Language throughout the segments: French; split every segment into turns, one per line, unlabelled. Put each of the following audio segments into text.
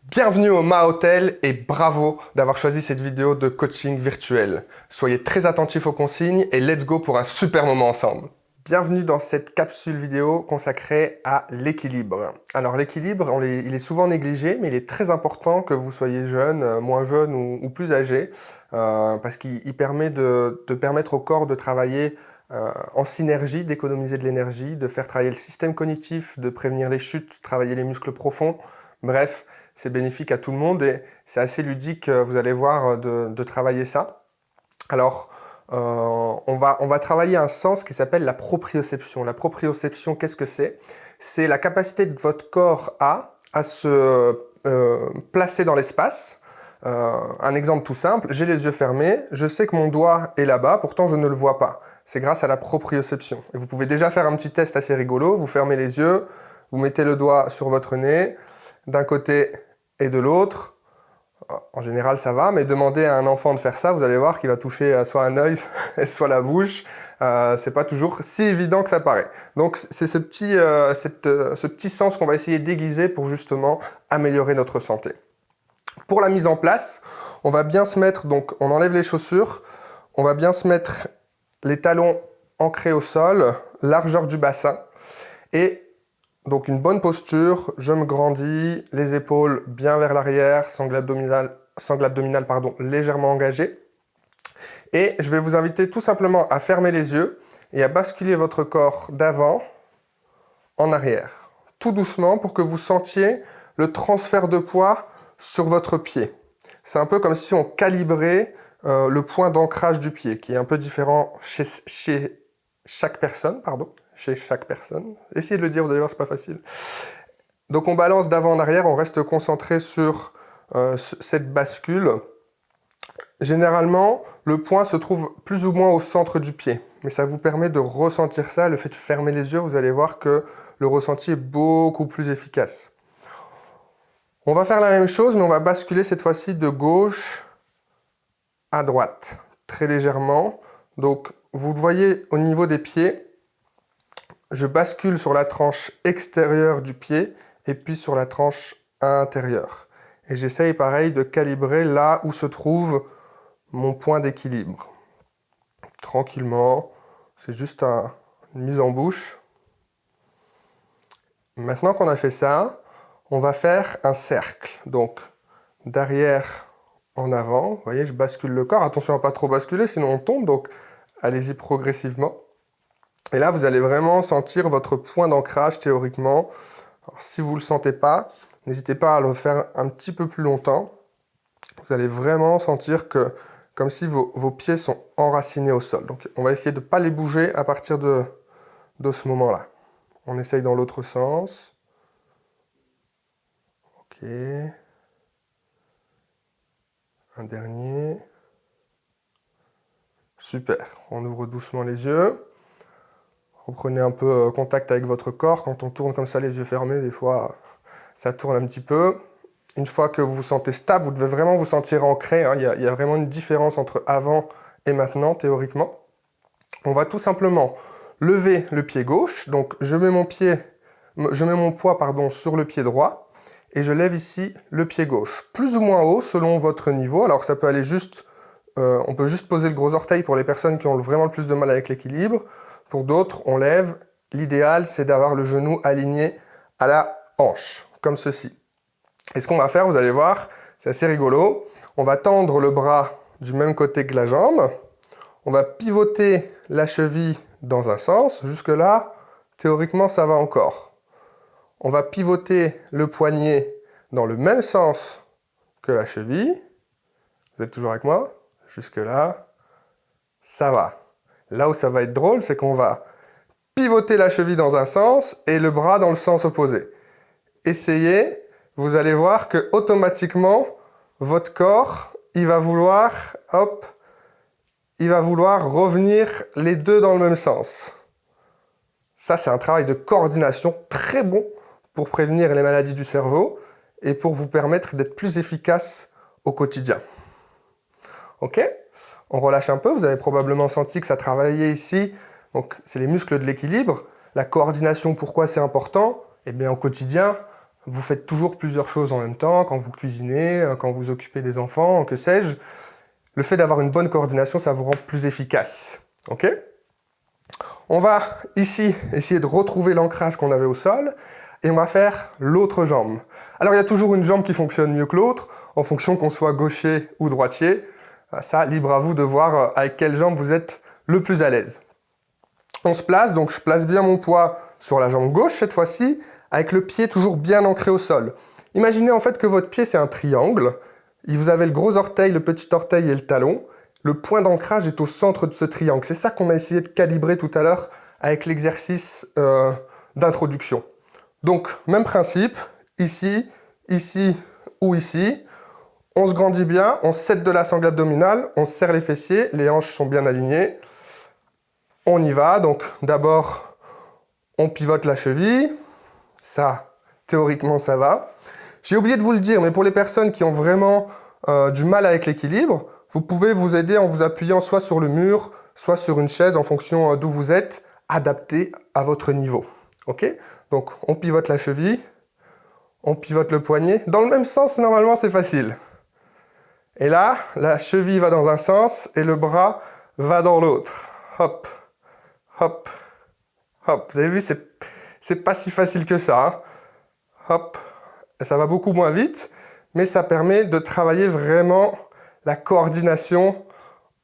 Bienvenue au Ma Hotel et bravo d'avoir choisi cette vidéo de coaching virtuel. Soyez très attentifs aux consignes et let's go pour un super moment ensemble. Bienvenue dans cette capsule vidéo consacrée à l'équilibre. Alors l'équilibre, il est souvent négligé, mais il est très important que vous soyez jeune, moins jeune ou plus âgé, parce qu'il permet de permettre au corps de travailler en synergie, d'économiser de l'énergie, de faire travailler le système cognitif, de prévenir les chutes, travailler les muscles profonds. Bref, c'est bénéfique à tout le monde et c'est assez ludique, vous allez voir, de travailler ça. Alors, on va travailler un sens qui s'appelle la proprioception. La proprioception, qu'est-ce que c'est? C'est la capacité de votre corps à se placer dans l'espace. Un exemple tout simple, j'ai les yeux fermés, je sais que mon doigt est là-bas, pourtant je ne le vois pas. C'est grâce à la proprioception. Et vous pouvez déjà faire un petit test assez rigolo, vous fermez les yeux, vous mettez le doigt sur votre nez, d'un côté et de l'autre. En général, ça va, mais demandez à un enfant de faire ça, vous allez voir qu'il va toucher soit un œil, soit la bouche. C'est pas toujours si évident que ça paraît. Donc, c'est ce petit sens qu'on va essayer d'aiguiser pour justement améliorer notre santé. Pour la mise en place, on va bien se mettre, donc on enlève les chaussures, on va bien se mettre les talons ancrés au sol, largeur du bassin, et donc une bonne posture, je me grandis, les épaules bien vers l'arrière, sangle abdominale légèrement engagée. Et je vais vous inviter tout simplement à fermer les yeux et à basculer votre corps d'avant en arrière. Tout doucement pour que vous sentiez le transfert de poids sur votre pied. C'est un peu comme si on calibrait le point d'ancrage du pied, qui est un peu différent chez chaque personne, Essayez de le dire, vous allez voir, c'est pas facile. Donc on balance d'avant en arrière, on reste concentré sur cette bascule. Généralement, le point se trouve plus ou moins au centre du pied, mais ça vous permet de ressentir ça. Le fait de fermer les yeux, vous allez voir que le ressenti est beaucoup plus efficace. On va faire la même chose, mais on va basculer cette fois-ci de gauche à droite, très légèrement. Donc vous le voyez au niveau des pieds, je bascule sur la tranche extérieure du pied et puis sur la tranche intérieure. Et j'essaye pareil de calibrer là où se trouve mon point d'équilibre. Tranquillement, c'est juste une mise en bouche. Maintenant qu'on a fait ça, on va faire un cercle. Donc d'arrière en avant, vous voyez, je bascule le corps. Attention à ne pas trop basculer, sinon on tombe, donc allez-y progressivement. Et là, vous allez vraiment sentir votre point d'ancrage théoriquement. Alors, si vous ne le sentez pas, n'hésitez pas à le faire un petit peu plus longtemps. Vous allez vraiment sentir que, comme si vos pieds sont enracinés au sol. Donc, on va essayer de ne pas les bouger à partir de ce moment-là. On essaye dans l'autre sens. Ok. Un dernier. Super. On ouvre doucement les yeux. Reprenez un peu contact avec votre corps. Quand on tourne comme ça les yeux fermés, des fois, ça tourne un petit peu. Une fois que vous vous sentez stable, vous devez vraiment vous sentir ancré. Il y a vraiment une différence entre avant et maintenant, théoriquement. On va tout simplement lever le pied gauche. Donc, je mets mon poids sur le pied droit et je lève ici le pied gauche. Plus ou moins haut selon votre niveau. Alors, ça peut aller on peut juste poser le gros orteil pour les personnes qui ont vraiment le plus de mal avec l'équilibre. Pour d'autres, on lève. L'idéal, c'est d'avoir le genou aligné à la hanche, comme ceci. Et ce qu'on va faire, vous allez voir, c'est assez rigolo. On va tendre le bras du même côté que la jambe. On va pivoter la cheville dans un sens. Jusque-là, théoriquement, ça va encore. On va pivoter le poignet dans le même sens que la cheville. Vous êtes toujours avec moi? Jusque-là, ça va. Là où ça va être drôle, c'est qu'on va pivoter la cheville dans un sens et le bras dans le sens opposé. Essayez, vous allez voir que automatiquement, votre corps, il va vouloir revenir les deux dans le même sens. Ça, c'est un travail de coordination très bon pour prévenir les maladies du cerveau et pour vous permettre d'être plus efficace au quotidien. Ok? On relâche un peu, vous avez probablement senti que ça travaillait ici. Donc, c'est les muscles de l'équilibre. La coordination, pourquoi c'est important? Eh bien, au quotidien, vous faites toujours plusieurs choses en même temps, quand vous cuisinez, quand vous occupez des enfants, que sais-je. Le fait d'avoir une bonne coordination, ça vous rend plus efficace. Ok ? On va ici essayer de retrouver l'ancrage qu'on avait au sol et on va faire l'autre jambe. Alors il y a toujours une jambe qui fonctionne mieux que l'autre en fonction qu'on soit gaucher ou droitier. Ça, libre à vous de voir avec quelle jambe vous êtes le plus à l'aise. On se place, donc je place bien mon poids sur la jambe gauche cette fois-ci, avec le pied toujours bien ancré au sol. Imaginez en fait que votre pied c'est un triangle. Vous avez le gros orteil, le petit orteil et le talon. Le point d'ancrage est au centre de ce triangle. C'est ça qu'on a essayé de calibrer tout à l'heure avec l'exercice d'introduction. Donc, même principe, ici, ici ou ici. On se grandit bien, on s'aide de la sangle abdominale, on serre les fessiers, les hanches sont bien alignées. On y va, donc d'abord, on pivote la cheville. Ça, théoriquement, ça va. J'ai oublié de vous le dire, mais pour les personnes qui ont vraiment du mal avec l'équilibre, vous pouvez vous aider en vous appuyant soit sur le mur, soit sur une chaise en fonction d'où vous êtes, adapté à votre niveau. Ok ? Donc, on pivote la cheville, on pivote le poignet. Dans le même sens, normalement, c'est facile. Et là, la cheville va dans un sens et le bras va dans l'autre. Hop, hop, hop. Vous avez vu, c'est pas si facile que ça. Hein. Hop. Et ça va beaucoup moins vite, mais ça permet de travailler vraiment la coordination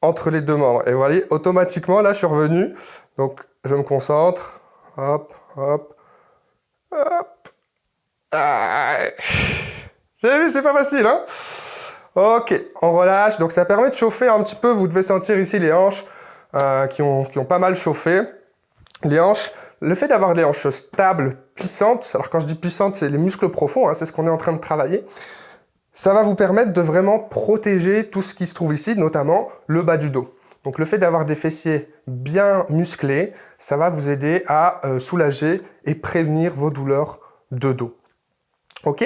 entre les deux membres. Et vous voyez, automatiquement, là, je suis revenu. Donc, je me concentre. Hop, hop, hop. Ah. Vous avez vu, c'est pas facile, hein? Ok, on relâche. Donc, ça permet de chauffer un petit peu. Vous devez sentir ici les hanches qui ont pas mal chauffé. Les hanches, le fait d'avoir des hanches stables, puissantes, alors quand je dis puissantes, c'est les muscles profonds, hein, c'est ce qu'on est en train de travailler, ça va vous permettre de vraiment protéger tout ce qui se trouve ici, notamment le bas du dos. Donc le fait d'avoir des fessiers bien musclés, ça va vous aider à soulager et prévenir vos douleurs de dos. Ok ?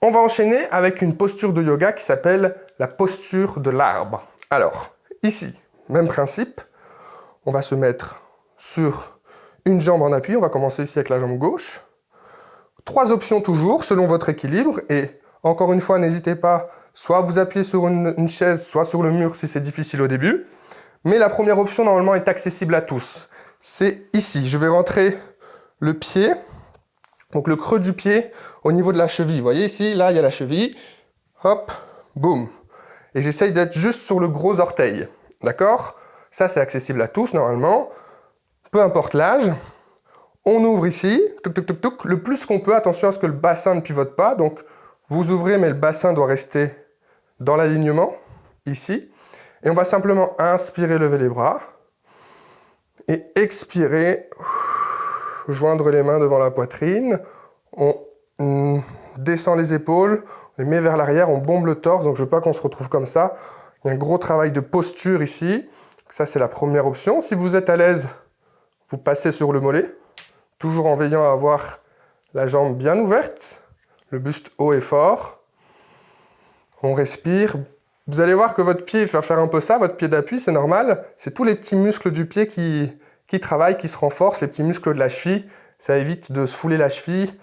On va enchaîner avec une posture de yoga qui s'appelle la posture de l'arbre. Alors, ici, même principe, on va se mettre sur une jambe en appui, on va commencer ici avec la jambe gauche. 3 options toujours, selon votre équilibre, et encore une fois, n'hésitez pas, soit vous appuyez sur une chaise, soit sur le mur si c'est difficile au début. Mais la première option, normalement, est accessible à tous. C'est ici, je vais rentrer le pied, donc le creux du pied au niveau de la cheville. Vous voyez ici, là, il y a la cheville. Hop, boum. Et j'essaye d'être juste sur le gros orteil. D'accord ? Ça, c'est accessible à tous, normalement. Peu importe l'âge. On ouvre ici, touc, touc, touc, touc, le plus qu'on peut. Attention à ce que le bassin ne pivote pas. Donc, vous ouvrez, mais le bassin doit rester dans l'alignement, ici. Et on va simplement inspirer, lever les bras. Et expirer, joindre les mains devant la poitrine. On descend les épaules, on les met vers l'arrière, on bombe le torse. Donc, je ne veux pas qu'on se retrouve comme ça. Il y a un gros travail de posture ici. Ça, c'est la première option. Si vous êtes à l'aise, vous passez sur le mollet. Toujours en veillant à avoir la jambe bien ouverte, le buste haut et fort. On respire. Vous allez voir que votre pied va faire un peu ça, votre pied d'appui, c'est normal. C'est tous les petits muscles du pied qui travaillent, qui se renforcent, les petits muscles de la cheville. Ça évite de se fouler la cheville.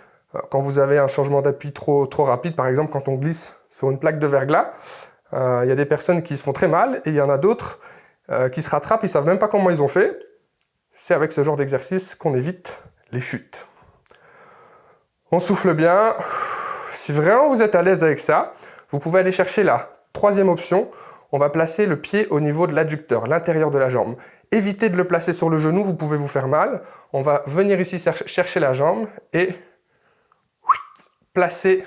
Quand vous avez un changement d'appui trop rapide, par exemple quand on glisse sur une plaque de verglas, il y a des personnes qui se font très mal et il y en a d'autres qui se rattrapent, ils ne savent même pas comment ils ont fait. C'est avec ce genre d'exercice qu'on évite les chutes. On souffle bien. Si vraiment vous êtes à l'aise avec ça, vous pouvez aller chercher la 3e option. On va placer le pied au niveau de l'adducteur, l'intérieur de la jambe. Évitez de le placer sur le genou, vous pouvez vous faire mal. On va venir ici chercher la jambe et placer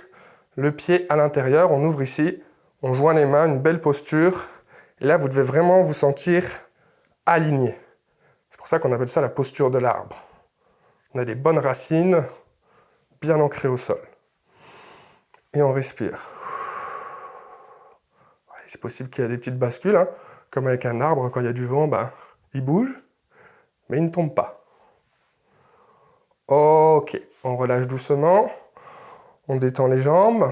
le pied à l'intérieur. On ouvre ici, on joint les mains, une belle posture. Et là, vous devez vraiment vous sentir aligné. C'est pour ça qu'on appelle ça la posture de l'arbre. On a des bonnes racines, bien ancrées au sol. Et on respire. C'est possible qu'il y ait des petites bascules, hein, comme avec un arbre, quand il y a du vent, il bouge, mais il ne tombe pas. Ok, on relâche doucement, on détend les jambes.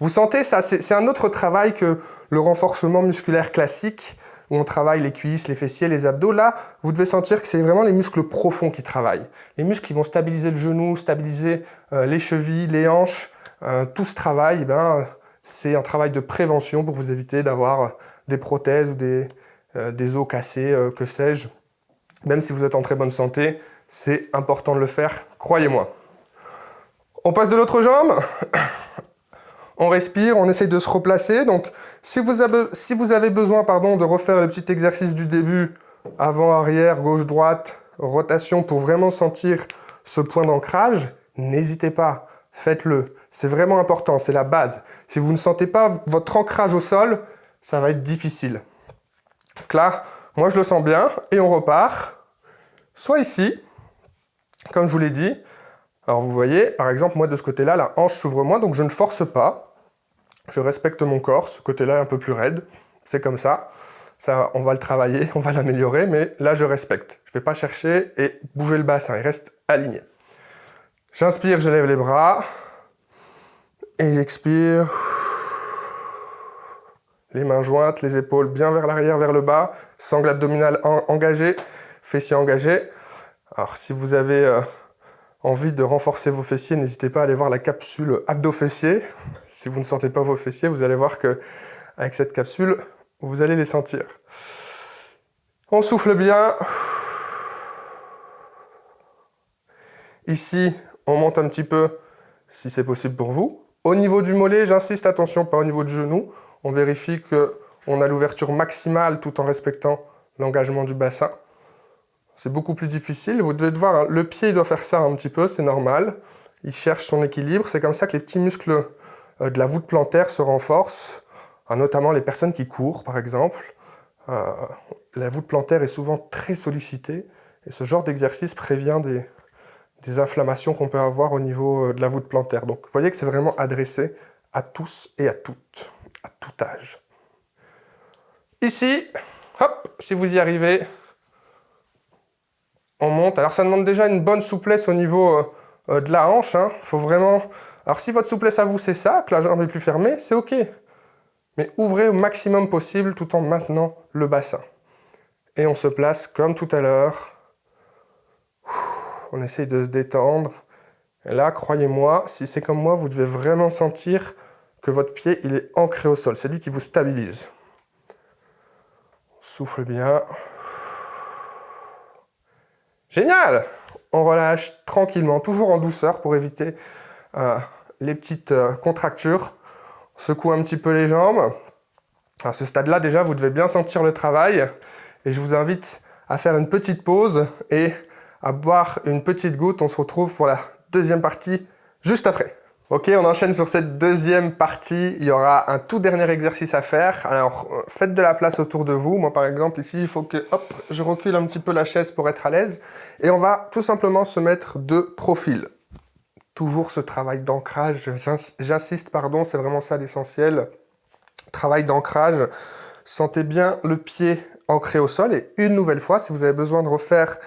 Vous sentez ça, c'est un autre travail que le renforcement musculaire classique, où on travaille les cuisses, les fessiers, les abdos. Là, vous devez sentir que c'est vraiment les muscles profonds qui travaillent. Les muscles qui vont stabiliser le genou, stabiliser les chevilles, les hanches. Tout ce travail, eh ben, c'est un travail de prévention pour vous éviter d'avoir des prothèses ou des os cassés, que sais-je. Même si vous êtes en très bonne santé, c'est important de le faire, croyez-moi. On passe de l'autre jambe. On respire, on essaye de se replacer. Donc, si vous avez besoin de refaire le petit exercice du début, avant, arrière, gauche, droite, rotation, pour vraiment sentir ce point d'ancrage, n'hésitez pas, faites-le. C'est vraiment important, c'est la base. Si vous ne sentez pas votre ancrage au sol, ça va être difficile. Claire, moi je le sens bien, et on repart. Soit ici, comme je vous l'ai dit. Alors vous voyez, par exemple, moi de ce côté-là, la hanche s'ouvre moins, donc je ne force pas. Je respecte mon corps, ce côté-là est un peu plus raide. C'est comme ça. Ça, on va le travailler, on va l'améliorer, mais là je respecte. Je ne vais pas chercher et bouger le bassin, il reste aligné. J'inspire, je lève les bras. Et j'expire. Les mains jointes, les épaules bien vers l'arrière, vers le bas. Sangle abdominale engagée, fessiers engagés. Alors si vous avez envie de renforcer vos fessiers, n'hésitez pas à aller voir la capsule abdos-fessiers. Si vous ne sentez pas vos fessiers, vous allez voir que avec cette capsule, vous allez les sentir. On souffle bien. Ici, on monte un petit peu, si c'est possible pour vous. Au niveau du mollet, j'insiste, attention, pas au niveau du genou. On vérifie qu'on a l'ouverture maximale tout en respectant l'engagement du bassin. C'est beaucoup plus difficile. Vous devez voir, hein, le pied il doit faire ça un petit peu, c'est normal. Il cherche son équilibre. C'est comme ça que les petits muscles de la voûte plantaire se renforcent, notamment les personnes qui courent, par exemple. La voûte plantaire est souvent très sollicitée et ce genre d'exercice prévient des inflammations qu'on peut avoir au niveau de la voûte plantaire. Donc, vous voyez que c'est vraiment adressé à tous et à toutes, à tout âge. Ici, hop, si vous y arrivez, on monte. Alors, ça demande déjà une bonne souplesse au niveau de la hanche. Hein. Faut vraiment... Alors, si votre souplesse à vous, c'est ça, que la jambe est plus fermée, c'est OK. Mais ouvrez au maximum possible tout en maintenant le bassin. Et on se place comme tout à l'heure. On essaye de se détendre. Et là, croyez-moi, si c'est comme moi, vous devez vraiment sentir que votre pied, il est ancré au sol. C'est lui qui vous stabilise. On souffle bien. Génial! On relâche tranquillement, toujours en douceur pour éviter les petites contractures. On secoue un petit peu les jambes. À ce stade-là, déjà, vous devez bien sentir le travail. Et je vous invite à faire une petite pause et à boire une petite goutte. On se retrouve pour la deuxième partie juste après. Ok, on enchaîne sur cette deuxième partie. Il y aura un tout dernier exercice à faire. Alors, faites de la place autour de vous. Moi, par exemple, ici, il faut que hop, je recule un petit peu la chaise pour être à l'aise. Et on va tout simplement se mettre de profil. Toujours ce travail d'ancrage. J'insiste, pardon, c'est vraiment ça l'essentiel. Travail d'ancrage. Sentez bien le pied ancré au sol. Et une nouvelle fois, si vous avez besoin de refaire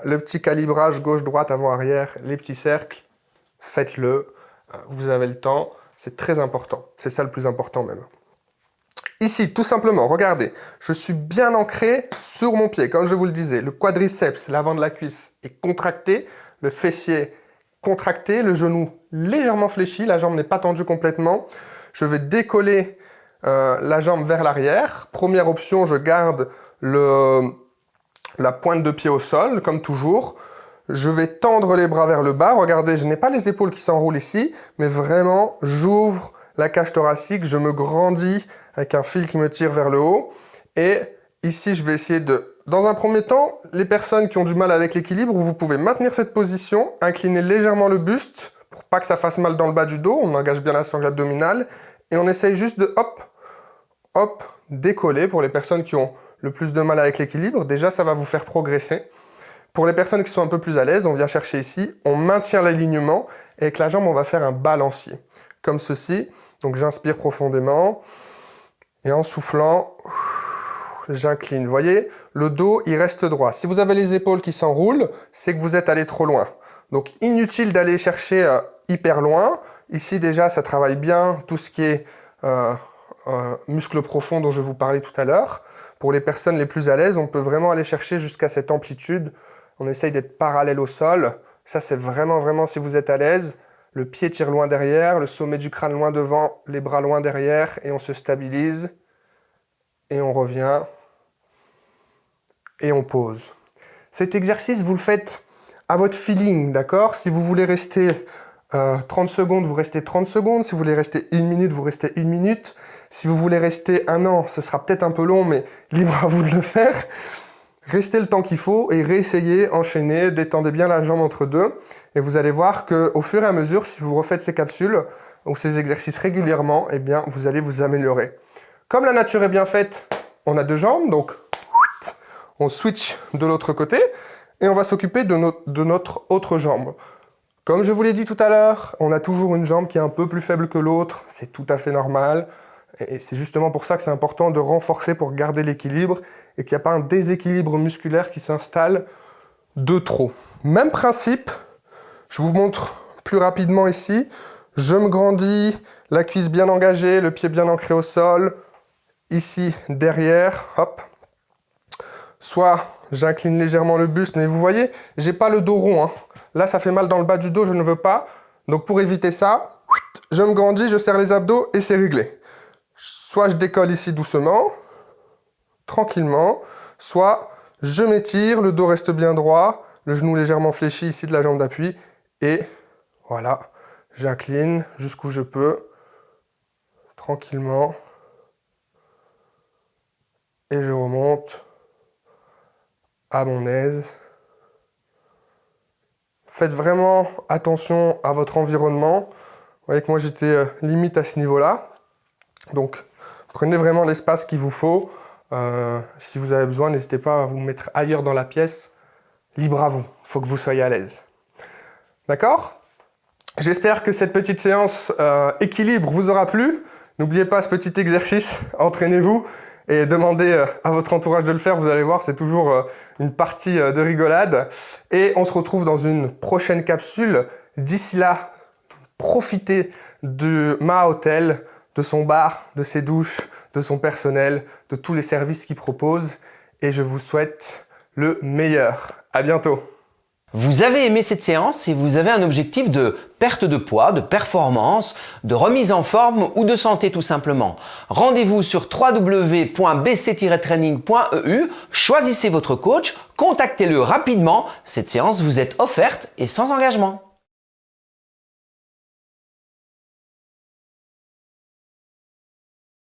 le petit calibrage gauche-droite, avant-arrière, les petits cercles, faites-le. Vous avez le temps. C'est très important. C'est ça le plus important même. Ici, tout simplement, regardez. Je suis bien ancré sur mon pied. Comme je vous le disais, le quadriceps, l'avant de la cuisse, est contracté. Le fessier contracté. Le genou légèrement fléchi. La jambe n'est pas tendue complètement. Je vais décoller la jambe vers l'arrière. Première option, je garde la pointe de pied au sol, comme toujours. Je vais tendre les bras vers le bas. Regardez, je n'ai pas les épaules qui s'enroulent ici, mais vraiment, j'ouvre la cage thoracique, je me grandis avec un fil qui me tire vers le haut. Et ici, je vais essayer de... Dans un premier temps, les personnes qui ont du mal avec l'équilibre, vous pouvez maintenir cette position, incliner légèrement le buste, pour pas que ça fasse mal dans le bas du dos. On engage bien la sangle abdominale. Et on essaye juste de, hop, hop, décoller pour les personnes qui ont le plus de mal avec l'équilibre. Déjà, ça va vous faire progresser. Pour les personnes qui sont un peu plus à l'aise, on vient chercher ici, on maintient l'alignement et avec la jambe, on va faire un balancier, comme ceci. Donc j'inspire profondément et en soufflant, j'incline. Vous voyez, le dos, il reste droit. Si vous avez les épaules qui s'enroulent, c'est que vous êtes allé trop loin. Donc inutile d'aller chercher hyper loin. Ici déjà, ça travaille bien tout ce qui est muscle profond dont je vous parlais tout à l'heure. Pour les personnes les plus à l'aise, on peut vraiment aller chercher jusqu'à cette amplitude. On essaye d'être parallèle au sol. Ça, c'est vraiment si vous êtes à l'aise. Le pied tire loin derrière, le sommet du crâne loin devant, les bras loin derrière, et on se stabilise. Et on revient. Et on pose. Cet exercice, vous le faites à votre feeling, d'accord? Si vous voulez rester 30 secondes, vous restez 30 secondes. Si vous voulez rester 1 minute, vous restez 1 minute. Si vous voulez rester 1 an, ce sera peut-être un peu long, mais libre à vous de le faire. Restez le temps qu'il faut et réessayez, enchaînez, détendez bien la jambe entre deux. Et vous allez voir qu'au fur et à mesure, si vous refaites ces capsules ou ces exercices régulièrement, eh bien, vous allez vous améliorer. Comme la nature est bien faite, on a 2 jambes, donc on switch de l'autre côté et on va s'occuper de notre autre jambe. Comme je vous l'ai dit tout à l'heure, on a toujours une jambe qui est un peu plus faible que l'autre, c'est tout à fait normal. Et c'est justement pour ça que c'est important de renforcer pour garder l'équilibre et qu'il n'y a pas un déséquilibre musculaire qui s'installe de trop. Même principe, je vous montre plus rapidement ici. Je me grandis, la cuisse bien engagée, le pied bien ancré au sol. Ici, derrière, hop. Soit j'incline légèrement le buste, mais vous voyez, j'ai pas le dos rond, hein. Là, ça fait mal dans le bas du dos, je ne veux pas. Donc pour éviter ça, je me grandis, je serre les abdos et c'est réglé. Soit je décolle ici doucement, tranquillement, soit je m'étire, le dos reste bien droit, le genou légèrement fléchi ici de la jambe d'appui, et voilà, j'incline jusqu'où je peux, tranquillement, et je remonte à mon aise. Faites vraiment attention à votre environnement. Vous voyez que moi j'étais limite à ce niveau-là. Donc prenez vraiment l'espace qu'il vous faut. Si vous avez besoin, n'hésitez pas à vous mettre ailleurs dans la pièce. Libre à vous, il faut que vous soyez à l'aise. D'accord? J'espère que cette petite séance équilibre vous aura plu. N'oubliez pas ce petit exercice, entraînez-vous et demandez à votre entourage de le faire. Vous allez voir, c'est toujours une partie de rigolade. Et on se retrouve dans une prochaine capsule. D'ici là, profitez de Ma Hôtel, de son bar, de ses douches, de son personnel, de tous les services qu'il propose. Et je vous souhaite le meilleur. À bientôt.
Vous avez aimé cette séance et vous avez un objectif de perte de poids, de performance, de remise en forme ou de santé tout simplement. Rendez-vous sur www.bc-training.eu, choisissez votre coach, contactez-le rapidement. Cette séance vous est offerte et sans engagement.